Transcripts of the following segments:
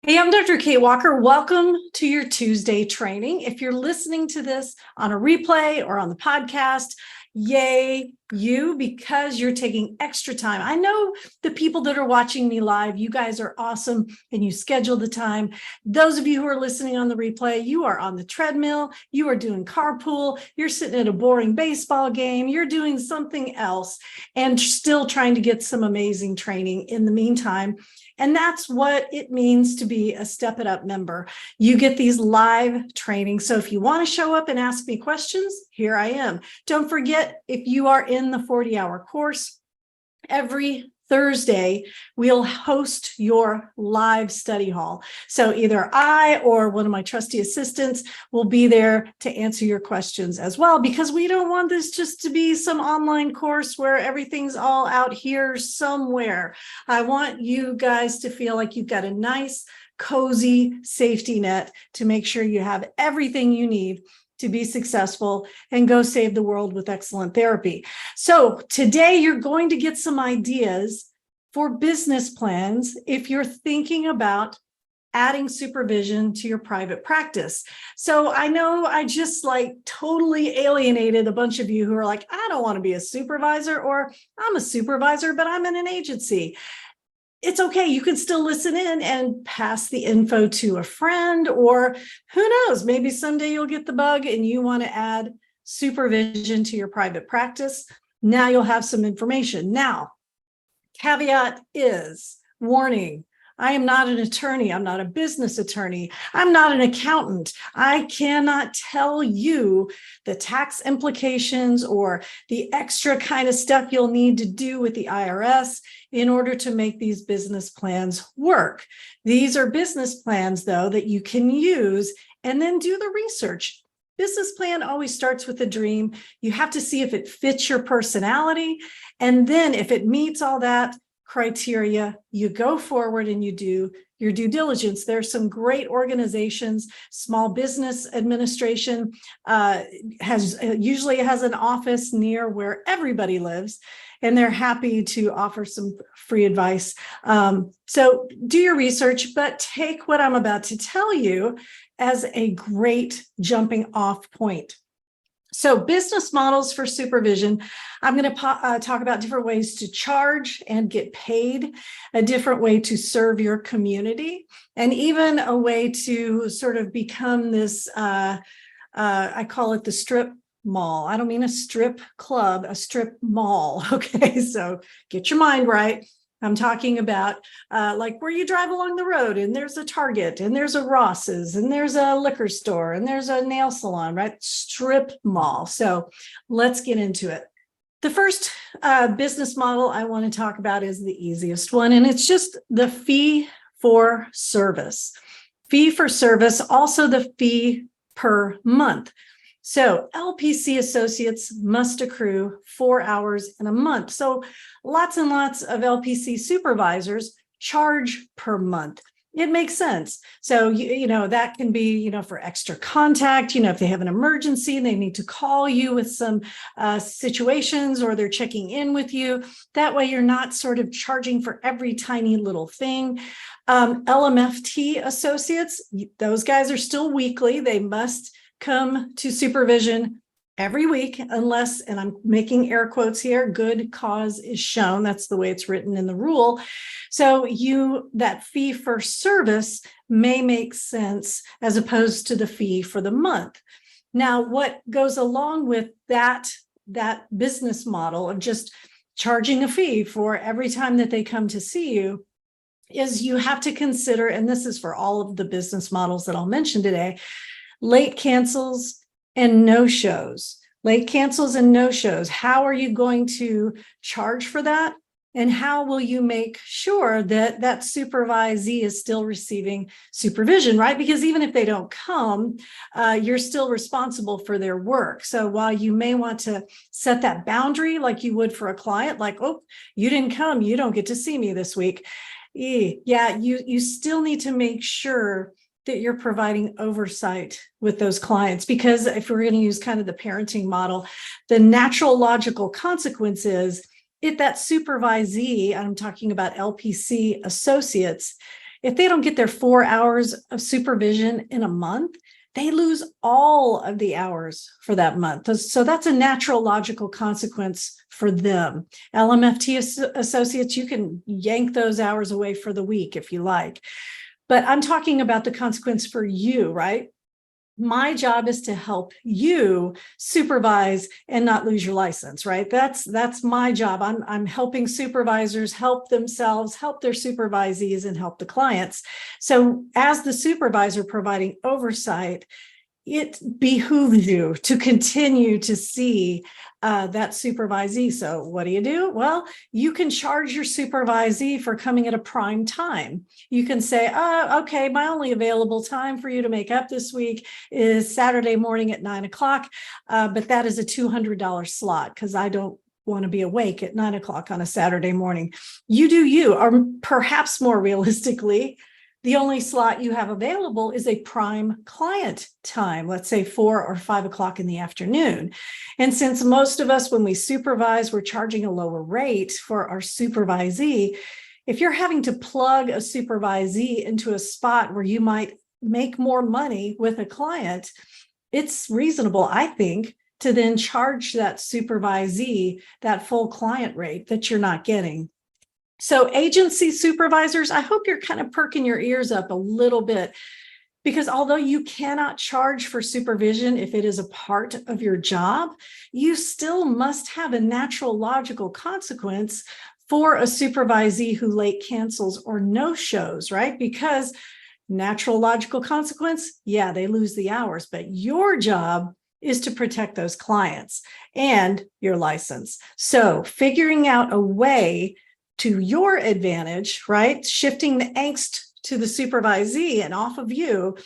Hey, I'm Dr. Kate Walker. Welcome to your Tuesday training. If you're listening to this on a replay or on the podcast, yay you, because you're taking extra time. I know the people that are watching me live, you guys are awesome and you schedule the time. Those of you who are listening on the replay, you are on the treadmill, you are doing carpool, you're sitting at a boring baseball game, you're doing something else and still trying to get some amazing training in the meantime. And that's what it means to be a Step It Up member. You get these live trainings. So if you want to show up and ask me questions, here I am. Don't forget, if you are in the 40-hour course, every Thursday, we'll host your live study hall. So either I or one of my trusty assistants will be there to answer your questions as well, because we don't want this just to be some online course where everything's all out here somewhere. I want you guys to feel like you've got a nice, cozy safety net to make sure you have everything you need to be successful and go save the world with excellent therapy. So today you're going to get some ideas for business plans if you're thinking about adding supervision to your private practice. So I know I just totally alienated a bunch of you who are like, I don't want to be a supervisor, or I'm a supervisor, but I'm in an agency. It's okay. You can still listen in and pass the info to a friend, or who knows, maybe someday you'll get the bug and you want to add supervision to your private practice. Now you'll have some information. Now, caveat is, warning, I am not an attorney. I'm not a business attorney. I'm not an accountant. I cannot tell you the tax implications or the extra kind of stuff you'll need to do with the IRS in order to make these business plans work. These are business plans, though, that you can use and then do the research. Business plan always starts with a dream. You have to see if it fits your personality. And then if it meets all that criteria, you go forward and you do your due diligence. There's some great organizations. Small Business Administration usually has an office near where everybody lives, and they're happy to offer some free advice. So do your research, but take what I'm about to tell you as a great jumping off point. So business models for supervision, I'm going to talk about different ways to charge and get paid, a different way to serve your community, and even a way to sort of become this, I call it the strip mall. I don't mean a strip club, a strip mall. Okay, so get your mind right. I'm talking about where you drive along the road and there's a Target and there's a Ross's and there's a liquor store and there's a nail salon, right? Strip mall. So let's get into it. The first business model I want to talk about is the easiest one, and it's just the fee for service. Fee for service, also the fee per month. So LPC associates must accrue 4 hours in a month. So lots and lots of LPC supervisors charge per month. It makes sense. So, you know, that can be, for extra contact, if they have an emergency, they need to call you with some situations, or they're checking in with you. That way you're not sort of charging for every tiny little thing. LMFT associates, those guys are still weekly. They must come to supervision every week unless, and I'm making air quotes here, good cause is shown. That's the way it's written in the rule. So that fee for service may make sense as opposed to the fee for the month. Now, what goes along with that business model of just charging a fee for every time that they come to see you is you have to consider, and this is for all of the business models that I'll mention today, late cancels and no-shows. Late cancels and no-shows. How are you going to charge for that? And how will you make sure that that supervisee is still receiving supervision, right? Because even if they don't come, you're still responsible for their work. So while you may want to set that boundary like you would for a client, like, oh, you didn't come, you don't get to see me this week. Yeah, you still need to make sure that you're providing oversight with those clients, because if we're going to use kind of the parenting model, the natural logical consequence is if that supervisee, I'm talking about LPC associates, if they don't get their 4 hours of supervision in a month, they lose all of the hours for that month. So that's a natural, logical consequence for them. LMFT associates, you can yank those hours away for the week if you like. But I'm talking about the consequence for you, right? My job is to help you supervise and not lose your license, right? That's my job. I'm helping supervisors help themselves, help their supervisees, and help the clients. So as the supervisor providing oversight, it behooves you to continue to see that supervisee. So what do? Well, you can charge your supervisee for coming at a prime time. You can say, okay, my only available time for you to make up this week is Saturday morning at 9 o'clock, but that is a $200 slot because I don't want to be awake at 9 o'clock on a Saturday morning. You do you, or perhaps more realistically, the only slot you have available is a prime client time, let's say 4 or 5 o'clock in the afternoon. And since most of us, when we supervise, we're charging a lower rate for our supervisee, if you're having to plug a supervisee into a spot where you might make more money with a client, it's reasonable, I think, to then charge that supervisee that full client rate that you're not getting. So agency supervisors, I hope you're kind of perking your ears up a little bit, because although you cannot charge for supervision if it is a part of your job, you still must have a natural, logical consequence for a supervisee who late cancels or no shows, right? Because natural, logical consequence, yeah, they lose the hours, but your job is to protect those clients and your license. So figuring out a way to your advantage, right? Shifting the angst to the supervisee and off of you,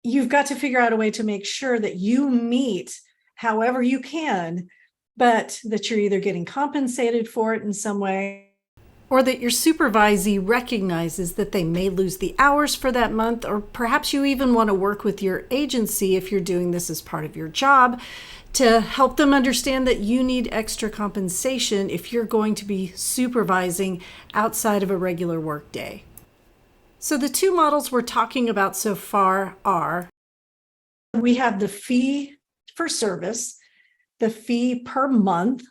you've got to figure out a way to make sure that you meet however you can, but that you're either getting compensated for it in some way, or that your supervisee recognizes that they may lose the hours for that month, or perhaps you even want to work with your agency if you're doing this as part of your job to help them understand that you need extra compensation if you're going to be supervising outside of a regular work day. So the two models we're talking about so far are, we have the fee for service, the fee per month.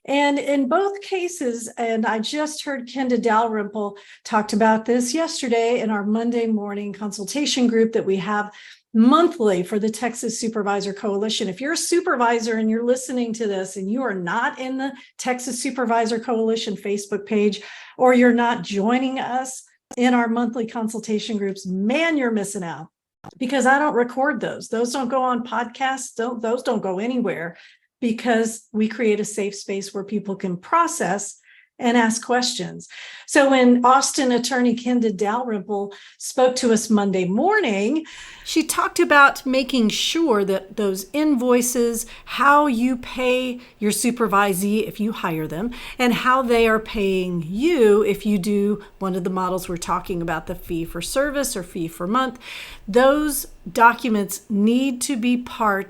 And in both cases, and I just heard Kenda Dalrymple talked about this yesterday in our Monday morning consultation group that we have monthly for the Texas Supervisor Coalition. If you're a supervisor and you're listening to this and you are not in the Texas Supervisor Coalition Facebook page, or you're not joining us in our monthly consultation groups, man, you're missing out, because I don't record those. Those don't go on podcasts. Those don't go anywhere, because we create a safe space where people can process and ask questions. So when Austin attorney Kenda Dalrymple spoke to us Monday morning, she talked about making sure that those invoices, how you pay your supervisee if you hire them, and how they are paying you if you do one of the models we're talking about, the fee for service or fee for month, those documents need to be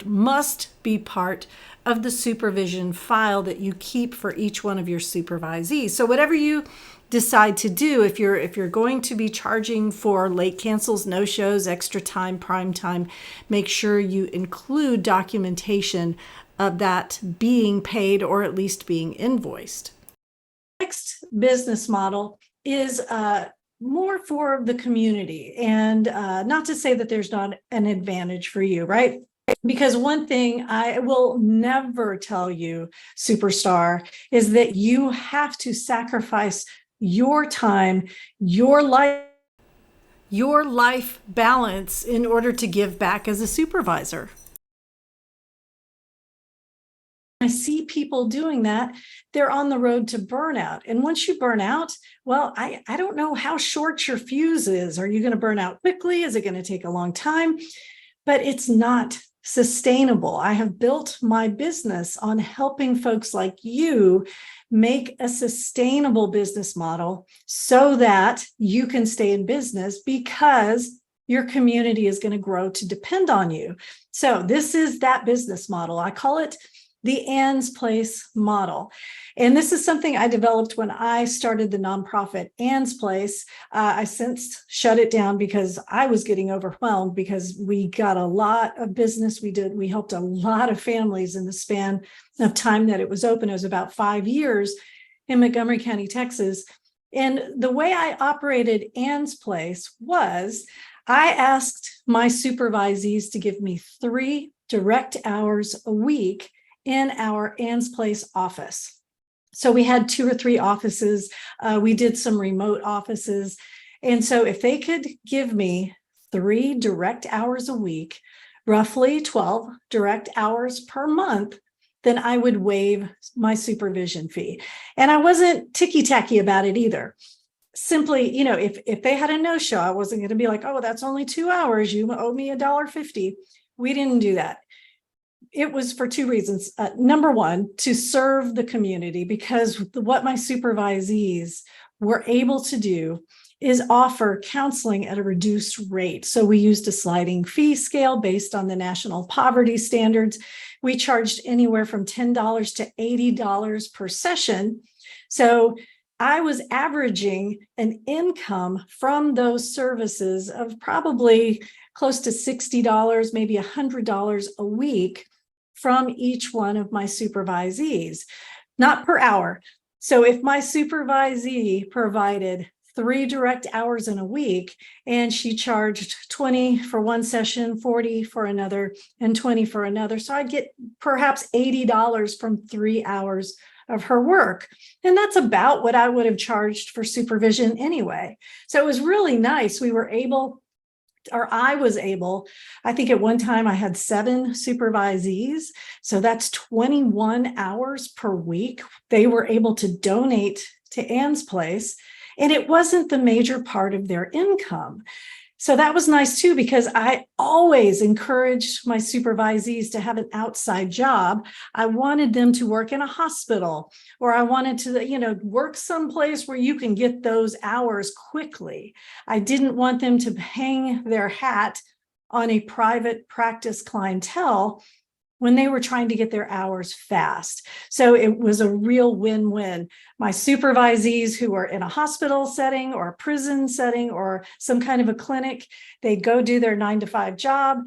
must be part of the supervision file that you keep for each one of your supervisees. So whatever you decide to do, if you're going to be charging for late cancels, no shows, extra time, prime time, make sure you include documentation of that being paid or at least being invoiced. Next business model is more for the community, and not to say that there's not an advantage for you, right? Because one thing I will never tell you, superstar, is that you have to sacrifice your time, your life balance in order to give back as a supervisor. I see people doing that. They're on the road to burnout. And once you burn out, well, I don't know how short your fuse is. Are you going to burn out quickly? Is it going to take a long time? But it's not sustainable. I have built my business on helping folks like you make a sustainable business model so that you can stay in business, because your community is going to grow to depend on you. So this is that business model. I call it the Ann's Place model. And this is something I developed when I started the nonprofit Ann's Place. I since shut it down because I was getting overwhelmed because we got a lot of business. We helped a lot of families in the span of time that it was open. It was about 5 years in Montgomery County, Texas. And the way I operated Ann's Place was I asked my supervisees to give me 3 direct hours a week in our Ann's Place office. So we had 2 or 3 offices. We did some remote offices. And so if they could give me 3 direct hours a week, roughly 12 direct hours per month, then I would waive my supervision fee. And I wasn't ticky-tacky about it either. Simply, if they had a no-show, I wasn't going to be like, oh, that's only 2 hours. You owe me $1.50. We didn't do that. It was for 2 reasons. Number one, to serve the community, because what my supervisees were able to do is offer counseling at a reduced rate. So we used a sliding fee scale based on the national poverty standards. We charged anywhere from $10 to $80 per session. So I was averaging an income from those services of probably close to $60, maybe $100 a week from each one of my supervisees, not per hour. So if my supervisee provided 3 direct hours in a week, and she charged 20 for one session, 40 for another, and 20 for another. So I'd get perhaps $80 from 3 hours of her work. And that's about what I would have charged for supervision anyway. So it was really nice. I was able, I think at one time I had 7 supervisees. So that's 21 hours per week. They were able to donate to Ann's Place. And it wasn't the major part of their income. So that was nice too, because I always encouraged my supervisees to have an outside job. I wanted them to work in a hospital, or I wanted to, work someplace where you can get those hours quickly. I didn't want them to hang their hat on a private practice clientele when they were trying to get their hours fast. So it was a real win-win. My supervisees who were in a hospital setting or a prison setting or some kind of a clinic, they'd go do their 9-to-5 job.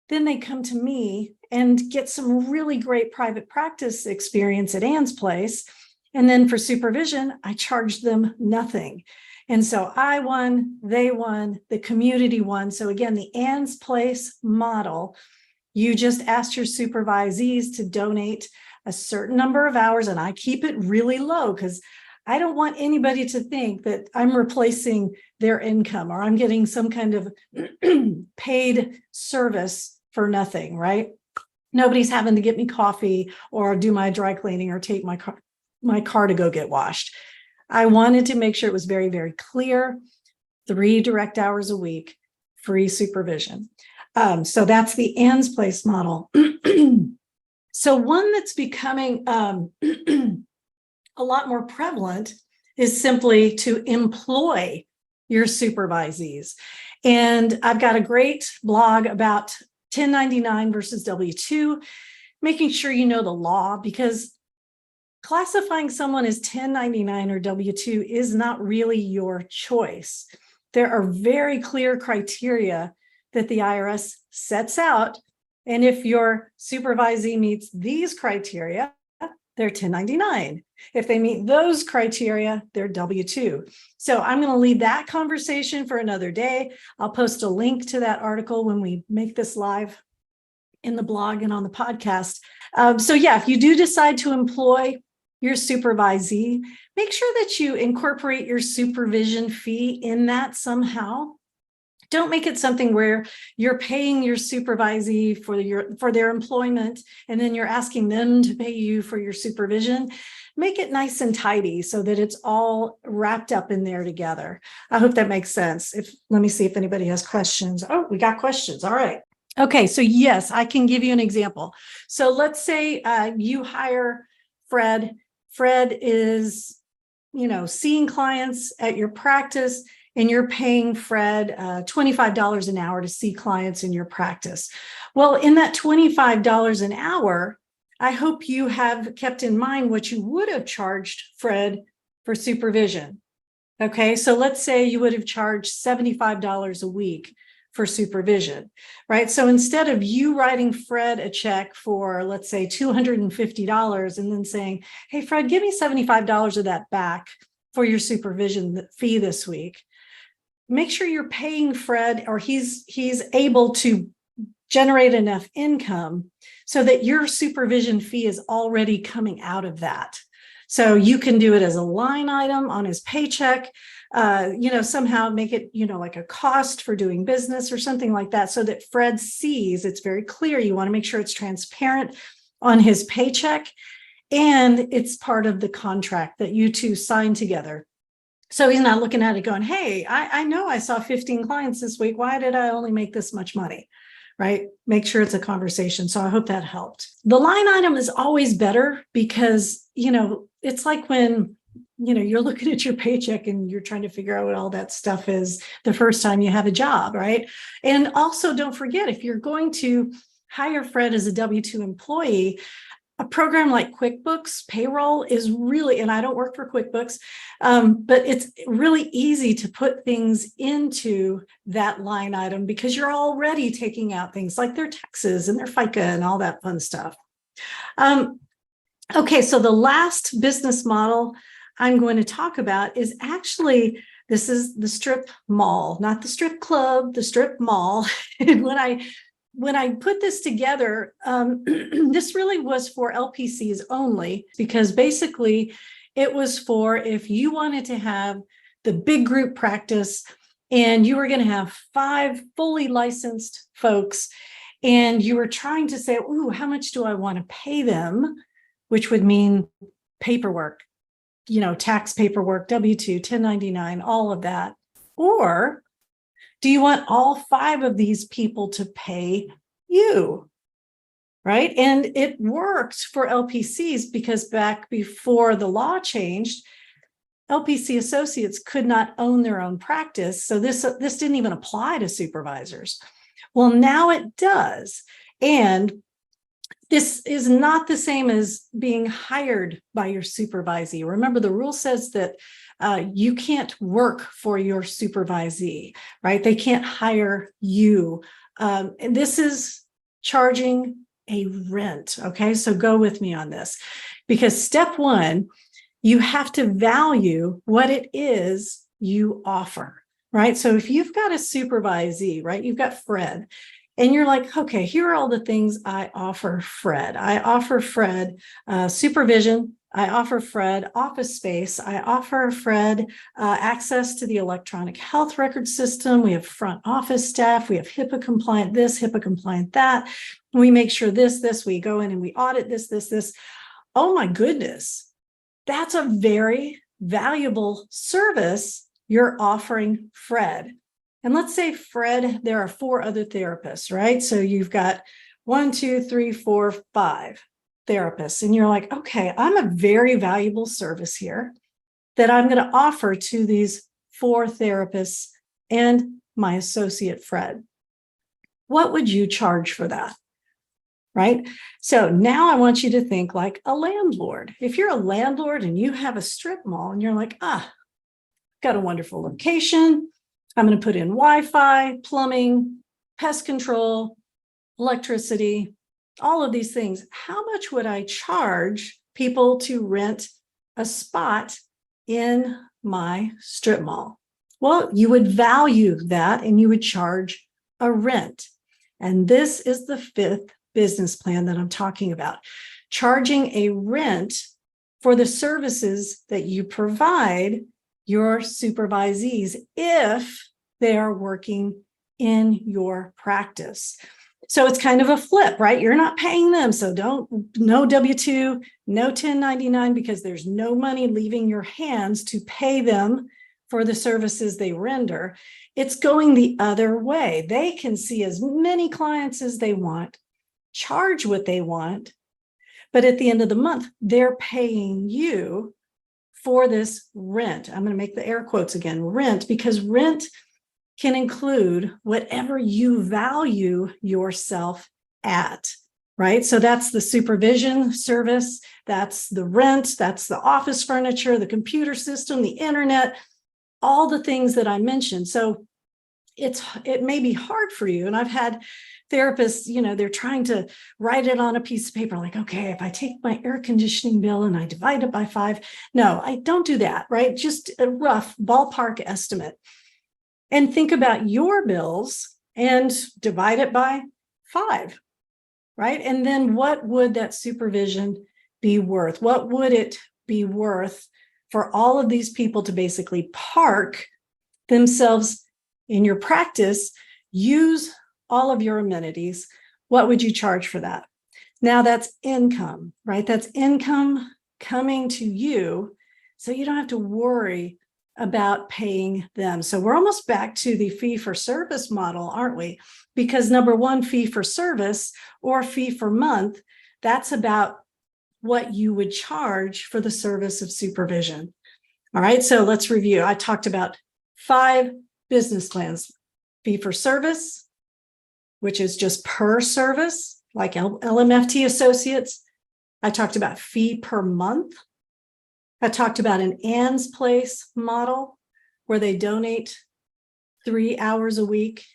Then they come to me and get some really great private practice experience at Ann's Place. And then for supervision, I charged them nothing. And so I won, they won, the community won. So again, the Ann's Place model, you just asked your supervisees to donate a certain number of hours, and I keep it really low because I don't want anybody to think that I'm replacing their income or I'm getting some kind of paid service for nothing, right? Nobody's having to get me coffee or do my dry cleaning or take my car to go get washed. I wanted to make sure it was very, very clear. 3 direct hours a week, free supervision. So that's the Ann's Place model. So one that's becoming a lot more prevalent is simply to employ your supervisees. And I've got a great blog about 1099 versus W-2, making sure you know the law, because classifying someone as 1099 or W-2 is not really your choice. There are very clear criteria that the IRS sets out. And if your supervisee meets these criteria, they're 1099. If they meet those criteria, they're W-2. So I'm going to leave that conversation for another day. I'll post a link to that article when we make this live in the blog and on the podcast. So yeah, if you do decide to employ your supervisee, make sure that you incorporate your supervision fee in that somehow. Don't make it something where you're paying your supervisee for their employment, and then you're asking them to pay you for your supervision. Make it nice and tidy so that it's all wrapped up in there together. I hope that makes sense. Let me see if anybody has questions. Oh, we got questions. All right. Okay. So yes, I can give you an example. So let's say you hire Fred. Fred is, seeing clients at your practice, and you're paying Fred $25 an hour to see clients in your practice. Well, in that $25 an hour, I hope you have kept in mind what you would have charged Fred for supervision. Okay, so let's say you would have charged $75 a week for supervision, right? So instead of you writing Fred a check for, let's say, $250 and then saying, hey, Fred, give me $75 of that back for your supervision fee this week, make sure you're paying Fred, or he's able to generate enough income so that your supervision fee is already coming out of that. So you can do it as a line item on his paycheck, somehow make it, like a cost for doing business or something like that, so that Fred sees it's very clear. You want to make sure it's transparent on his paycheck, and it's part of the contract that you two sign together. So he's not looking at it going, hey, I know I saw 15 clients this week. Why did I only make this much money? Right? Make sure it's a conversation. So I hope that helped. The line item is always better because, it's like when, you're looking at your paycheck and you're trying to figure out what all that stuff is the first time you have a job, right? And also don't forget, if you're going to hire Fred as a W-2 employee, a program like QuickBooks Payroll is really, and I don't work for QuickBooks, but it's really easy to put things into that line item because you're already taking out things like their taxes and their FICA and all that fun stuff. Okay, so the last business model I'm going to talk about is actually, this is the strip mall, not the strip club, the strip mall. And when I put this together, this really was for LPCs only, because basically it was for if you wanted to have the big group practice and you were going to have 5 fully licensed folks and you were trying to say, ooh, how much do I want to pay them? Which would mean paperwork, tax paperwork, W-2, 1099, all of that. Or do you want all 5 of these people to pay you? Right? And it worked for LPCs because back before the law changed, LPC associates could not own their own practice. So this didn't even apply to supervisors. Well, now it does. And this is not the same as being hired by your supervisee. Remember, the rule says that you can't work for your supervisee, right? They can't hire you. And this is charging a rent. Okay, so go with me on this, because step 1, you have to value what it is you offer, right? So if you've got a supervisee, right, you've got Fred, and you're like, okay, here are all the things I offer Fred. I offer Fred supervision. I offer Fred office space. I offer Fred access to the electronic health record system. We have front office staff. We have HIPAA compliant this, HIPAA compliant that. We make sure this, we go in and we audit this. Oh my goodness. That's a very valuable service you're offering Fred. And let's say, Fred, there are 4 other therapists, right? So you've got 1, 2, 3, 4, 5 therapists. And you're like, okay, I'm a very valuable service here that I'm going to offer to these 4 therapists and my associate, Fred. What would you charge for that? Right? So now I want you to think like a landlord. If you're a landlord and you have a strip mall and you're like, got a wonderful location. I'm going to put in Wi-Fi, plumbing, pest control, electricity, all of these things. How much would I charge people to rent a spot in my strip mall? Well, you would value that and you would charge a rent. And this is the 5th business plan that I'm talking about. Charging a rent for the services that you provide your supervisees if they are working in your practice. So it's kind of a flip, right? You're not paying them. So no W-2, no 1099, because there's no money leaving your hands to pay them for the services they render. It's going the other way. They can see as many clients as they want, charge what they want, but at the end of the month, they're paying you for this rent. I'm going to make the air quotes again, rent, because rent can include whatever you value yourself at. right? So that's the supervision service, that's the rent, that's the office furniture, the computer system, the internet, all the things that I mentioned. So it may be hard for you. And I've had therapists, they're trying to write it on a piece of paper, like, okay, if I take my air conditioning bill and I divide it by 5, no, I don't do that, right? Just a rough ballpark estimate. And think about your bills and divide it by 5, right? And then what would that supervision be worth? What would it be worth for all of these people to basically park themselves in your practice, use all of your amenities? What would you charge for that? Now that's income, right? That's income coming to you, so you don't have to worry about paying them. So we're almost back to the fee for service model, aren't we? Because number one, fee for service or fee for month, that's about what you would charge for the service of supervision. All right, so let's review. I talked about 5 business plans: fee for service, which is just per service, like LMFT associates. I talked about fee per month. I talked about an Ann's Place model where they donate 3 hours a week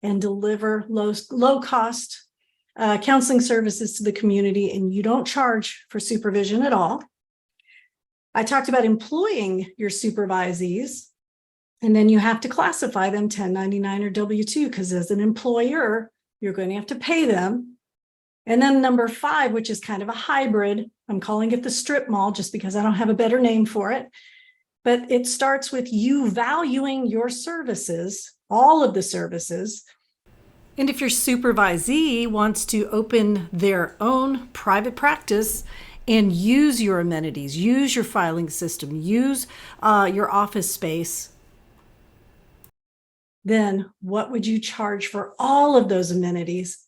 and deliver low cost counseling services to the community, and you don't charge for supervision at all. I talked about employing your supervisees, and then you have to classify them 1099 or W-2, because as an employer, you're going to have to pay them. And then number 5, which is kind of a hybrid, I'm calling it the strip mall just because I don't have a better name for it. But it starts with you valuing your services, all of the services. And if your supervisee wants to open their own private practice and use your amenities, use your filing system, use your office space, then what would you charge for all of those amenities,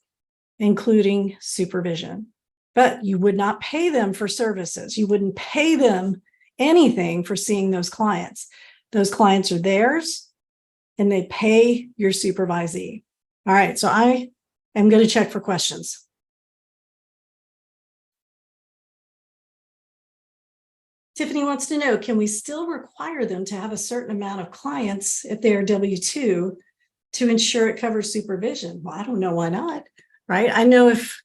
including supervision? But you would not pay them for services. You wouldn't pay them anything for seeing those clients. Those clients are theirs, and they pay your supervisee. All right, so I am going to check for questions. Tiffany wants to know, can we still require them to have a certain amount of clients if they are W-2 to ensure it covers supervision? Well, I don't know why not, right? I know if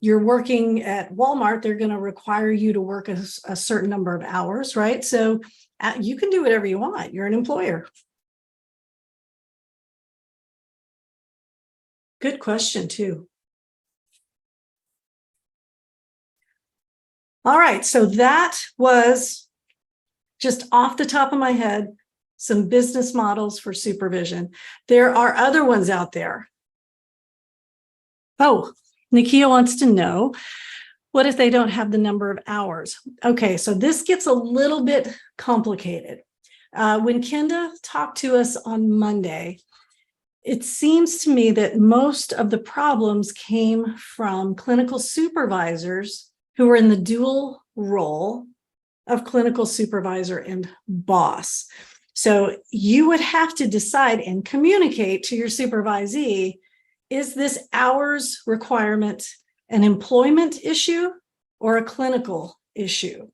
you're working at Walmart, they're going to require you to work a certain number of hours, right? So you can do whatever you want. You're an employer. Good question, too. All right, so that was just off the top of my head, some business models for supervision. There are other ones out there. Oh, Nikia wants to know, what if they don't have the number of hours? Okay, so this gets a little bit complicated. When Kenda talked to us on Monday, it seems to me that most of the problems came from clinical supervisors who are in the dual role of clinical supervisor and boss. So you would have to decide and communicate to your supervisee, is this hours requirement an employment issue or a clinical issue,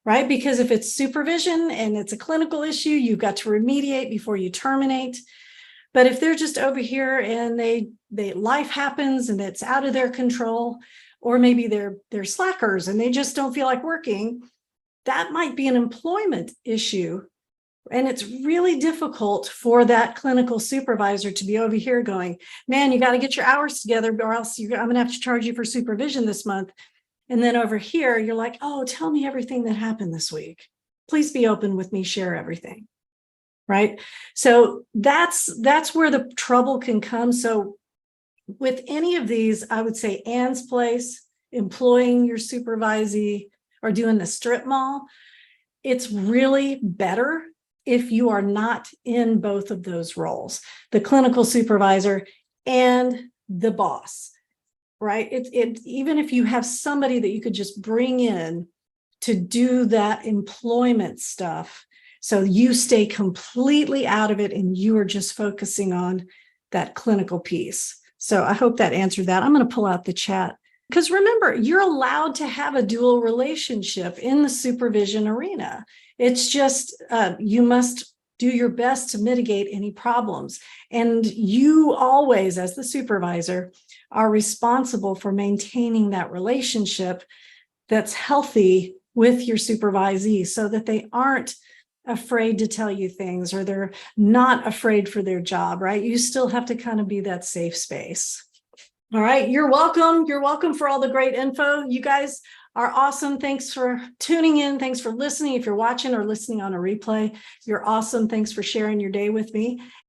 right? Because if it's supervision and it's a clinical issue, you've got to remediate before you terminate. But if they're just over here and they life happens and it's out of their control, or maybe they're slackers and they just don't feel like working, that might be an employment issue. And it's really difficult for that clinical supervisor to be over here going, man, you got to get your hours together or else I'm going to have to charge you for supervision this month. And then over here, you're like, oh, tell me everything that happened this week. Please be open with me, share everything. Right? So that's where the trouble can come. So with any of these, I would say Ann's Place, employing your supervisee, or doing the strip mall, it's really better if you are not in both of those roles, the clinical supervisor and the boss, right? Even if you have somebody that you could just bring in to do that employment stuff, so you stay completely out of it and you are just focusing on that clinical piece. So I hope that answered that. I'm going to pull out the chat. Because remember, you're allowed to have a dual relationship in the supervision arena. It's just you must do your best to mitigate any problems. And you always, as the supervisor, are responsible for maintaining that relationship that's healthy with your supervisee so that they aren't afraid to tell you things or they're not afraid for their job, right? You still have to kind of be that safe space. All right, you're welcome. You're welcome for all the great info. You guys are awesome. Thanks for tuning in. Thanks for listening. If you're watching or listening on a replay, you're awesome. Thanks for sharing your day with me.